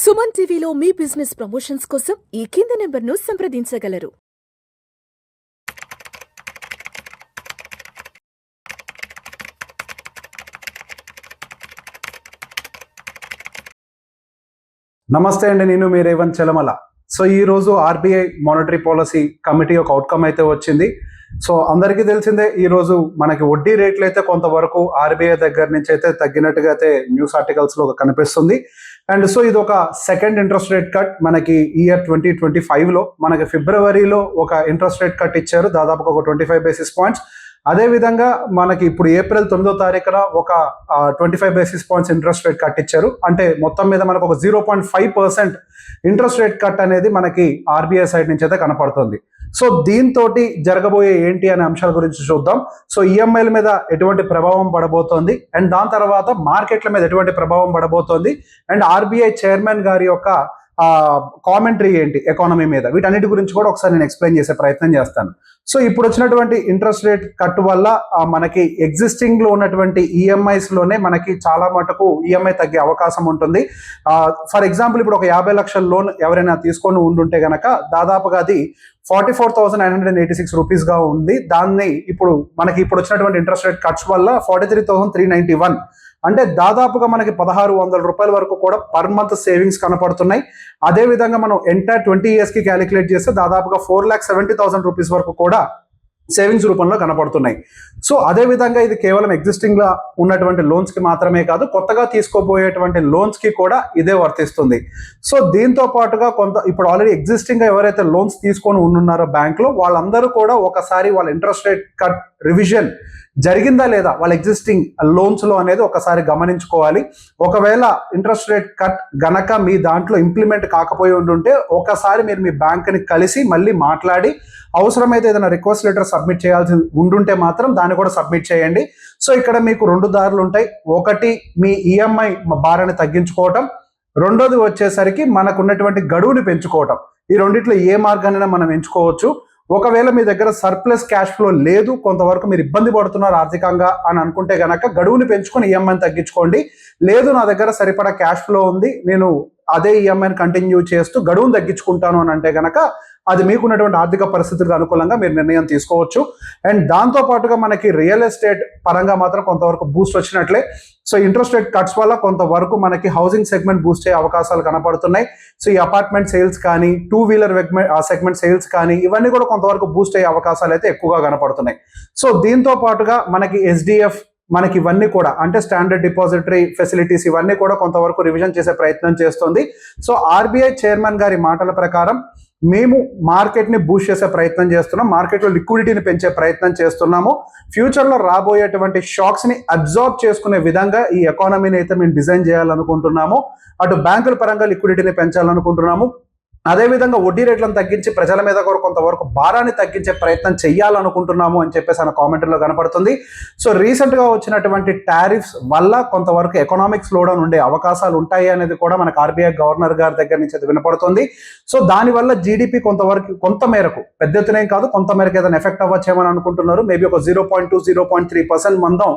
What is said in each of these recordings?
సుమన్ టీవీలో మీ business promotions కోసం ఈ కింది నెంబర్ను సంప్రదించగలరు. నమస్తే అండి, నేను మీ రేవంత్ చలమల. సో ఈ రోజు ఆర్బీఐ మానిటరీ పాలసీ కమిటీ ఒక అవుట్కమ్ అయితే వచ్చింది. సో అందరికీ తెలిసిందే, ఈ రోజు మనకి వడ్డీ రేట్లు అయితే కొంతవరకు ఆర్బీఐ దగ్గర నుంచి అయితే తగ్గినట్టుగా అయితే న్యూస్ ఆర్టికల్స్ లో కనిపిస్తుంది. అండ్ సో ఇది ఒక సెకండ్ ఇంట్రెస్ట్ రేట్ కట్ మనకి ఇయర్ 2025 లో మనకి ఫిబ్రవరిలో ఒక ఇంట్రెస్ట్ రేట్ కట్ ఇచ్చారు, దాదాపుగా ఒక 25 బేసిస్ పాయింట్స్. అదేవిధంగా మనకి ఇప్పుడు ఏప్రిల్ 9వ తారీఖున ఒక 25 basis points interest rate cut ఇచ్చారు. అంటే మొత్తం మీద మనకు ఒక 0.5% ఇంట్రెస్ట్ రేట్ కట్ అనేది మనకి ఆర్బీఐ సైడ్ నుంచి అయితే కనపడుతుంది. సో దీంతో జరగబోయే ఏంటి అనే అంశాల గురించి చూద్దాం. సో ఈఎంఐల మీద ఎటువంటి ప్రభావం పడబోతోంది, అండ్ దాని తర్వాత మార్కెట్ల మీద ఎటువంటి ప్రభావం పడబోతోంది, అండ్ ఆర్బీఐ చైర్మన్ గారి యొక్క కామెంటరీ ఏంటి ఎకానమీ మీద, వీటన్నిటి గురించి కూడా ఒకసారి నేను ఎక్స్ప్లెయిన్ చేసే ప్రయత్నం చేస్తాను. సో ఇప్పుడు వచ్చినటువంటి ఇంట్రెస్ట్ రేట్ కట్ వల్ల మనకి ఎగ్జిస్టింగ్ లో ఉన్నటువంటి ఈఎంఐస్ లోనే మనకి చాలా మటుకు ఈఎంఐ తగ్గే అవకాశం ఉంటుంది. ఫర్ ఎగ్జాంపుల్, ఇప్పుడు ఒక 50 లక్షల లోన్ ఎవరైనా తీసుకొని ఉండుంటే గనక దాదాపుగా అది 44,986 రూపీస్ గా ఉంది. దాన్ని ఇప్పుడు వచ్చినటువంటి ఇంట్రెస్ట్ రేట్ కట్స్ వల్ల 43,391, అంటే దాదాపుగా మనకి 1,600 రూపాయల వరకు కూడా పర్ మంత్ సేవింగ్స్ కనపడుతున్నాయి. అదే విధంగా మనం ఎంటైర్ 20 years కి క్యాలిక్యులేట్ చేస్తే దాదాపుగా 4,70,000 రూపీస్ వరకు కూడా సేవింగ్స్ రూపంలో కనపడుతున్నాయి. సో అదే విధంగా ఇది కేవలం ఎగ్జిస్టింగ్ గా ఉన్నటువంటి లోన్స్ కి మాత్రమే కాదు, కొత్తగా తీసుకోబోయేటువంటి లోన్స్ కి కూడా ఇదే వర్తిస్తుంది. సో దీంతో పాటుగా ఇప్పుడు ఆల్రెడీ ఎగ్జిస్టింగ్ గా ఎవరైతే లోన్స్ తీసుకొని ఉన్నారో బ్యాంక్ లో, వాళ్ళందరూ కూడా ఒకసారి వాళ్ళ ఇంట్రెస్ట్ రేట్ కట్ రివిజన్ జరిగిందా లేదా వాళ్ళ ఎగ్జిస్టింగ్ లోన్స్ లో అనేది ఒకసారి గమనించుకోవాలి. ఒకవేళ ఇంట్రెస్ట్ రేట్ కట్ గనక మీ దాంట్లో ఇంప్లిమెంట్ కాకపోయి ఉండుంటే ఒకసారి మీరు మీ బ్యాంక్ ని కలిసి మళ్ళీ మాట్లాడి, అవసరమైతే ఏదైనా రిక్వెస్ట్ లెటర్ సబ్మిట్ చేయాల్సి ఉండుంటే మాత్రం దాన్ని కూడా సబ్మిట్ చేయండి. సో ఇక్కడ మీకు 2 దారులు ఉంటాయి. ఒకటి, మీ ఈఎంఐ భారాన్ని తగ్గించుకోవటం, రెండోది వచ్చేసరికి మనకు ఉన్నటువంటి గడువుని పెంచుకోవటం. ఈ రెండిట్లో ఏ మార్గాన్ని మనం ఎంచుకోవచ్చు. ఒకవేళ మీ దగ్గర సర్ప్లస్ క్యాష్ ఫ్లో లేదు, కొంతవరకు మీరు ఇబ్బంది పడుతున్నారు ఆర్థికంగా అని అనుకుంటే గనక గడువుని పెంచుకొని ఈఎంఐని తగ్గించుకోండి. లేదు, నా దగ్గర సరిపడా క్యాష్ ఫ్లో ఉంది, నేను అదే ఈఎంఐని కంటిన్యూ చేస్తూ గడువును తగ్గించుకుంటాను అని అంటే గనక అది మీకున్నటువంటి ఆర్థిక పరిస్థితులకు అనుకూలంగా మీరు నిర్ణయం తీసుకోవచ్చు. అండ్ దాంతో పాటుగా మనకి రియల్ ఎస్టేట్ పరంగా మాత్రం కొంతవరకు బూస్ట్ వచ్చినట్లే. సో ఇంట్రెస్ట్ రేట్ కట్స్ వల్ల కొంతవరకు మనకి హౌసింగ్ సెగ్మెంట్ బూస్ట్ అయ్యే అవకాశాలు కనపడుతున్నాయి. సో ఈ అపార్ట్మెంట్ సేల్స్ కానీ, 2-wheeler సెగ్మెంట్ సేల్స్ కానీ, ఇవన్నీ కూడా కొంతవరకు బూస్ట్ అయ్యే అవకాశాలు అయితే ఎక్కువగా కనపడుతున్నాయి. సో దీంతో పాటుగా మనకి ఎస్డిఎఫ్, మనకి ఇవన్నీ కూడా అంటే స్టాండర్డ్ డిపాజిటరీ ఫెసిలిటీస్, ఇవన్నీ కూడా కొంతవరకు రివిజన్ చేసే ప్రయత్నం చేస్తుంది. సో ఆర్బీఐ చైర్మన్ గారి మాటల ప్రకారం మేము మార్కెట్ని బూస్ట్ చేసే ప్రయత్నం చేస్తున్నాం, మార్కెట్లో లిక్విడిటీని పెంచే ప్రయత్నం చేస్తున్నాము. ఫ్యూచర్లో రాబోయేటువంటి షాక్స్ని అబ్జార్బ్ చేసుకునే విధంగా ఈ ఎకానమీని అయితే మేము డిజైన్ చేయాలనుకుంటున్నాము. అటు బ్యాంకుల పరంగా లిక్విడిటీని పెంచాలనుకుంటున్నాము, అదేవిధంగా వడ్డీ రేట్లను తగ్గించి ప్రజల మీద కూడా కొంతవరకు భారాన్ని తగ్గించే ప్రయత్నం చేయాలనుకుంటున్నాము అని చెప్పేసి ఆయన కామెంటరీలో కనపడుతుంది. సో రీసెంట్గా వచ్చినటువంటి టారిఫ్స్ వల్ల కొంతవరకు ఎకనామిక్ స్లోడౌన్ ఉండే అవకాశాలు ఉంటాయి అనేది కూడా మనకు ఆర్బీఐ గవర్నర్ గారి దగ్గర నుంచి అది వినపడుతుంది. సో దానివల్ల జీడిపి కొంత మేరకు, పెద్ద ఎత్తునేం కాదు, కొంత మేరకు ఏదైనా ఎఫెక్ట్ అవ్వచ్చేమని అనుకుంటున్నారు. మేబీ ఒక 0.2-0.3% మందం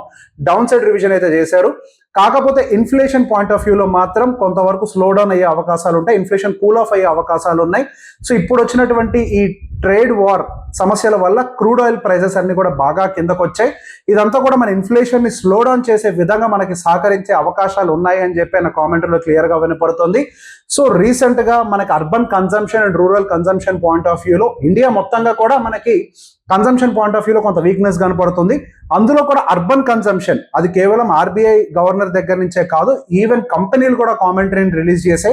డౌన్ సైడ్ రివిజన్ అయితే చేశారు. కాకపోతే ఇన్ఫ్లేషన్ పాయింట్ ఆఫ్ వ్యూలో మాత్రం కొంతవరకు స్లోడౌన్ అయ్యే అవకాశాలు ఉంటాయి, ఇన్ఫ్లేషన్ కూల్ ఆఫ్ అయ్యే అవకాశాలు ఉన్నాయి. సో ఇప్పుడు వచ్చినటువంటి ఈ ట్రేడ్ వార్ సమస్యల వల్ల క్రూడ్ ఆయిల్ ప్రైజెస్ అన్ని కూడా బాగా కిందకు వచ్చాయి. ఇదంతా కూడా మన ఇన్ఫ్లేషన్ ని స్లో డౌన్ చేసే విధంగా మనకి సహకరించే అవకాశాలు ఉన్నాయి అని చెప్పి ఆయన కామెంటరీలో క్లియర్ గా వినపడుతుంది. సో రీసెంట్ గా మనకి urban consumption and rural consumption point of వ్యూలో ఇండియా మొత్తంగా కూడా మనకి కన్జంప్షన్ పాయింట్ ఆఫ్ వ్యూలో కొంత వీక్నెస్ కనపడుతుంది. అందులో కూడా అర్బన్ కన్జంప్షన్, అది కేవలం ఆర్బీఐ గవర్నర్ దగ్గర నుంచే కాదు, ఈవెన్ కంపెనీలు కూడా కామెంటరీని రిలీజ్ చేసే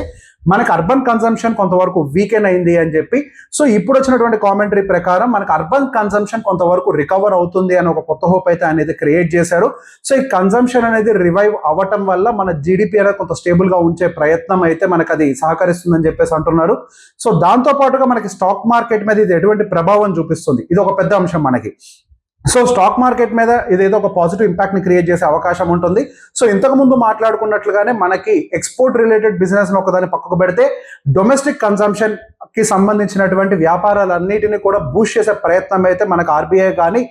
మనకి అర్బన్ కన్జంప్షన్ కొంతవరకు వీకెన్ అయింది అని చెప్పి. సో ఇప్పుడు వచ్చినటువంటి కామెంటరీ ప్రకారం మనకి అర్బన్ కన్జంప్షన్ కొంతవరకు రికవర్ అవుతుంది అని ఒక కొత్త హోప్ అయితే అనేది క్రియేట్ చేశారు. సో ఈ కన్జంప్షన్ అనేది రివైవ్ అవ్వటం వల్ల మన జీడిపి అనేది కొంత స్టేబుల్ గా ఉంచే ప్రయత్నం అయితే మనకు అది సహకరిస్తుందని చెప్పేసి అంటున్నారు. సో దాంతో పాటుగా మనకి స్టాక్ మార్కెట్ మీద ఇది ఎటువంటి ప్రభావం చూపిస్తుంది, ఇది ఒక పెద్ద అంశం మనకి. సో స్టాక్ మార్కెట్ మీద ఇదేదో ఒక పాజిటివ్ ఇంపాక్ట్ ని క్రియేట్ చేసే అవకాశం ఉంటుంది. సో ఇంతకు ముందు మాట్లాడుకున్నట్లుగానే మనకి ఎక్స్పోర్ట్ రిలేటెడ్ బిజినెస్ ఒకదాన్ని పక్కకు పెడితే డొమెస్టిక్ కన్సంప్షన్ కి సంబంధించినటువంటి వ్యాపారాలన్నిటిని కూడా బూస్ట్ చేసే ప్రయత్నం అయితే మనకు ఆర్బీఐ కానీ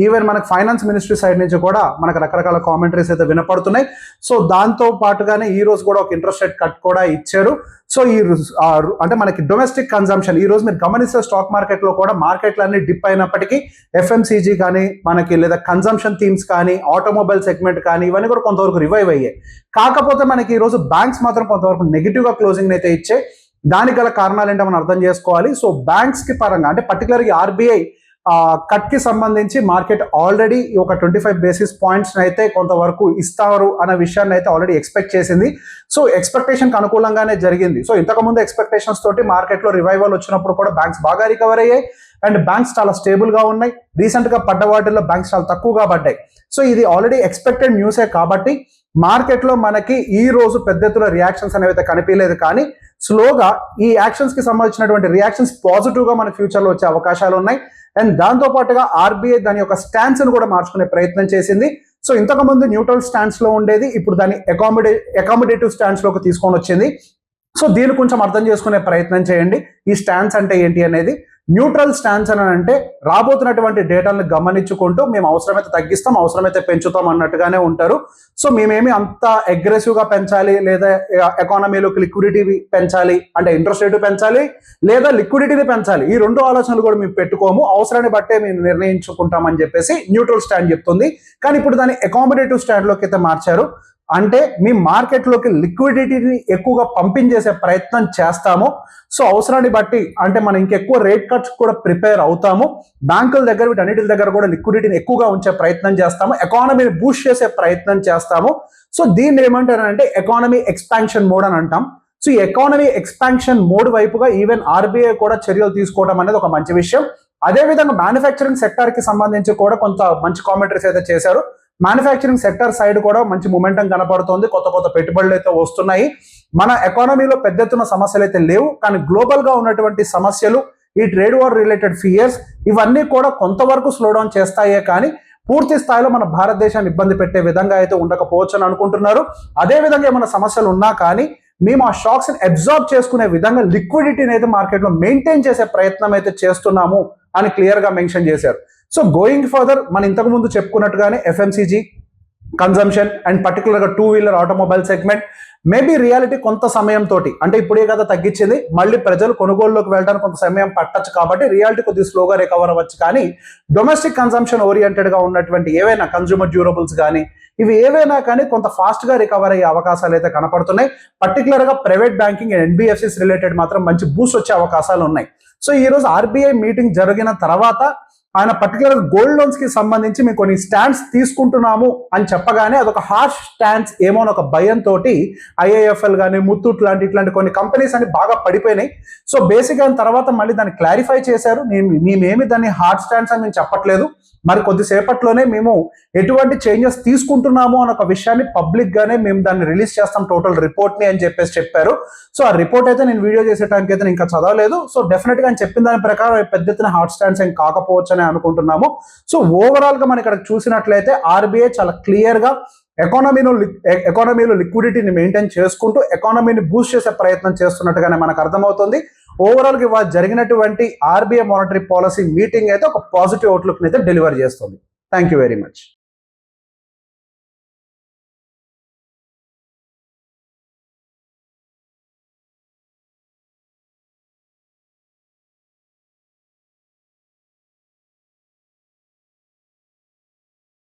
ఈవెన్ మనకు ఫైనాన్స్ మినిస్ట్రీ సైడ్ నుంచి కూడా మనకు రకరకాల కామెంటరీస్ అయితే వినపడుతున్నాయి. సో దాంతో పాటుగానే ఈ రోజు కూడా ఒక ఇంట్రెస్ట్ రేట్ కట్ కూడా ఇచ్చారు. సో అంటే మనకి డొమెస్టిక్ కన్జంప్షన్ ఈ రోజు మీరు గమనిస్తే స్టాక్ మార్కెట్ లో కూడా మార్కెట్లన్నీ డిప్ అయినప్పటికీ ఎఫ్ఎంసీజీ కానీ మనకి లేదా కన్జంప్షన్ థీమ్స్ కానీ ఆటోమొబైల్ సెగ్మెంట్ కానీ ఇవన్నీ కూడా కొంతవరకు రివైవ్ అయ్యాయి. కాకపోతే మనకి ఈ రోజు బ్యాంక్స్ మాత్రం కొంతవరకు నెగిటివ్ గా క్లోజింగ్ అయితే ఇచ్చాయి. దానికి గల కారణాలు ఏంటో మనం అర్థం చేసుకోవాలి. సో బ్యాంక్స్ కి పరంగా అంటే పర్టికులర్గా ఆర్బీఐ కట్ కి సంబంధించి మార్కెట్ ఆల్రెడీ ఒక 25 బేసిస్ పాయింట్స్ అయితే కొంతవరకు ఇస్తారు అన్న విషయాన్ని అయితే ఆల్రెడీ ఎక్స్పెక్ట్ చేసింది. సో ఎక్స్పెక్టేషన్ కి అనుకూలంగానే జరిగింది. సో ఇంతకుముందు ఎక్స్పెక్టేషన్స్ తోటి మార్కెట్ లో రివైవల్ వచ్చినప్పుడు కూడా బ్యాంక్స్ బాగా రికవర్ అయ్యాయి అండ్ బ్యాంక్స్ చాలా స్టేబుల్ గా ఉన్నాయి. రీసెంట్ గా పడ్డ వాటిల్లో బ్యాంక్స్ చాలా తక్కువగా పడ్డాయి. సో ఇది ఆల్రెడీ ఎక్స్పెక్టెడ్ న్యూసే కాబట్టి మార్కెట్ లో మనకి ఈ రోజు పెద్ద ఎత్తున రియాక్షన్స్ అనేవి అయితే కనిపించలేదు. కానీ స్లోగా ఈ యాక్షన్స్ కి సంబంధించినటువంటి రియాక్షన్స్ పాజిటివ్ గా మన ఫ్యూచర్ లో వచ్చే అవకాశాలు ఉన్నాయి. అండ్ దాంతో పాటుగా ఆర్బీఐ దాని యొక్క స్టాన్స్ ను కూడా మార్చుకునే ప్రయత్నం చేసింది. సో ఇంతకు ముందు న్యూట్రల్ స్టాన్స్ లో ఉండేది, ఇప్పుడు దాన్ని అకామిడేటివ్ స్టాన్స్ లోకి తీసుకొని వచ్చింది. సో దీన్ని కొంచెం అర్థం చేసుకునే ప్రయత్నం చేయండి. ఈ స్టాన్స్ అంటే ఏంటి అనేది. న్యూట్రల్ స్టాన్స్ అని అంటే రాబోతున్నటువంటి డేటాలను గమనించుకుంటూ మేము అవసరమైతే తగ్గిస్తాం, అవసరమైతే పెంచుతాం అన్నట్టుగానే ఉంటారు. సో మేమేమి అంత అగ్రెసివ్ గా పెంచాలి లేదా ఎకానమీలోకి లిక్విడిటీ పెంచాలి అంటే ఇంట్రెస్ట్ రేటు పెంచాలి లేదా లిక్విడిటీని పెంచాలి, ఈ రెండు ఆలోచనలు కూడా మేము పెట్టుకోము, అవసరాన్ని బట్టే మేము నిర్ణయించుకుంటామని చెప్పేసి న్యూట్రల్ స్టాండ్ చెప్తుంది. కానీ ఇప్పుడు దాన్ని అకామిడేటివ్ స్టాండ్ లోకి అయితే మార్చారు. అంటే మీ మార్కెట్లోకి లిక్విడిటీని ఎక్కువగా పంపించేసే ప్రయత్నం చేస్తాము. సో అవసరాన్ని బట్టి అంటే మనం ఇంకెక్కువ రేట్ కట్స్ కూడా ప్రిపేర్ అవుతాము. బ్యాంకుల దగ్గర వీటన్నిటి దగ్గర కూడా లిక్విడిటీని ఎక్కువగా ఉంచే ప్రయత్నం చేస్తాము. ఎకానమీని బూస్ట్ చేసే ప్రయత్నం చేస్తాము. సో దీన్ని ఏమంటారంటే ఎకానమీ ఎక్స్పాన్షన్ మోడ్ అని అంటాం. సో ఈ ఎకానమీ ఎక్స్పాన్షన్ మోడ్ వైపుగా ఈవెన్ ఆర్బీఐ కూడా చర్యలు తీసుకోవడం అనేది ఒక మంచి విషయం. అదేవిధంగా మ్యానుఫ్యాక్చరింగ్ సెక్టర్ కి సంబంధించి కూడా కొంత మంచి కామెంటరీస్ అయితే చేశారు. మ్యానుఫ్యాక్చరింగ్ సెక్టర్ సైడ్ కూడా మంచి మొమెంటం కనపడుతోంది. కొత్త కొత్త పెట్టుబడులు అయితే వస్తున్నాయి. మన ఎకానమీలో పెద్ద ఎత్తున సమస్యలు అయితే లేవు, కానీ గ్లోబల్ గా ఉన్నటువంటి సమస్యలు, ఈ ట్రేడ్ వార్ రిలేటెడ్ ఫియర్స్ ఇవన్నీ కూడా కొంతవరకు స్లో డౌన్ చేస్తాయే కానీ పూర్తి స్థాయిలో మన భారతదేశాన్ని ఇబ్బంది పెట్టే విధంగా అయితే ఉండకపోవచ్చు అని అనుకుంటున్నారు. అదే విధంగా ఏమైనా సమస్యలు ఉన్నా కానీ మేము ఆ షాక్స్ ని అబ్జార్బ్ చేసుకునే విధంగా లిక్విడిటీని అయితే మార్కెట్ లో మెయింటైన్ చేసే ప్రయత్నం అయితే చేస్తున్నాము అని క్లియర్ గా మెన్షన్ చేశారు. సో గోయింగ్ ఫర్దర్ మనం ఇంతకు ముందు చెప్పుకున్నట్టుగానే ఎఫ్ఎంసీజీ కన్జంప్షన్ అండ్ పర్టికులర్గా 2-వీలర్ ఆటోమొబైల్ సెగ్మెంట్ మేబీ రియాలిటీ కొంత సమయం తోటి అంటే ఇప్పుడే కదా తగ్గించింది, మళ్ళీ ప్రజలు కొనుగోలులోకి వెళ్ళడానికి కొంత సమయం పట్టచ్చు కాబట్టి రియాలిటీ కొద్దిగా స్లోగా రికవర్ అవ్వచ్చు. కానీ డొమెస్టిక్ కన్జంప్షన్ ఓరియంటెడ్ గా ఉన్నటువంటి ఏవైనా కన్జ్యూమర్ డ్యూరబుల్స్ కానీ ఇవి ఏవైనా కానీ కొంత ఫాస్ట్ గా రికవర్ అయ్యే అవకాశాలు అయితే కనపడుతున్నాయి. పర్టికులర్ గా private banking and NBFCs related మాత్రం మంచి బూస్ట్ వచ్చే అవకాశాలు ఉన్నాయి. సో ఈ రోజు ఆర్బీఐ మీటింగ్ జరిగిన తర్వాత ఆయన పర్టికులర్ గోల్డ్ లోన్స్ కి సంబంధించి మేము కొన్ని స్టాండ్స్ తీసుకుంటున్నాము అని చెప్పగానే అదొక హార్ష్ స్టాండ్స్ ఏమో ఒక భయంతో ఐఏఎఫ్ఎల్ కానీ ముత్తూట్ ఇట్లాంటి కొన్ని కంపెనీస్ అని బాగా పడిపోయినాయి. సో బేసిక్ అయిన తర్వాత మళ్ళీ దాన్ని క్లారిఫై చేశారు. మేమేమి దాన్ని హార్డ్ స్టాండ్స్ అని మేము చెప్పట్లేదు, మరి కొద్దిసేపట్లోనే మేము ఎటువంటి చేంజెస్ తీసుకుంటున్నాము అన్న ఒక విషయాన్ని పబ్లిక్ గానే మేము దాన్ని రిలీజ్ చేస్తాం టోటల్ రిపోర్ట్ ని అని చెప్పేసి చెప్పారు. సో ఆ రిపోర్ట్ అయితే నేను వీడియో చేసేటానికి అయితే ఇంకా చదవలేదు. సో డెఫినెట్ గా చెప్పిన దాని ప్రకారం పెద్ద ఎత్తున హాట్ స్టాండ్స్ ఏం కాకపోవచ్చు అని అనుకుంటున్నాము. సో ఓవరాల్ గా మనం ఇక్కడ చూసినట్లయితే ఆర్బీఐ చాలా క్లియర్ గా ఎకానమీలో లిక్విడిటీని మెయింటైన్ చేసుకుంటూ ఎకానమీని బూస్ట్ చేసే ప్రయత్నం చేస్తున్నట్టుగానే మనకు అర్థమవుతుంది. ఓవరాల్ గా ఇవాళ జరిగినటువంటి ఆర్బీఐ మానిటరీ పాలసీ మీటింగ్ అయితే ఒక పాజిటివ్ అవుట్లుక్ అయితే డెలివర్ చేస్తుంది. Thank you very much.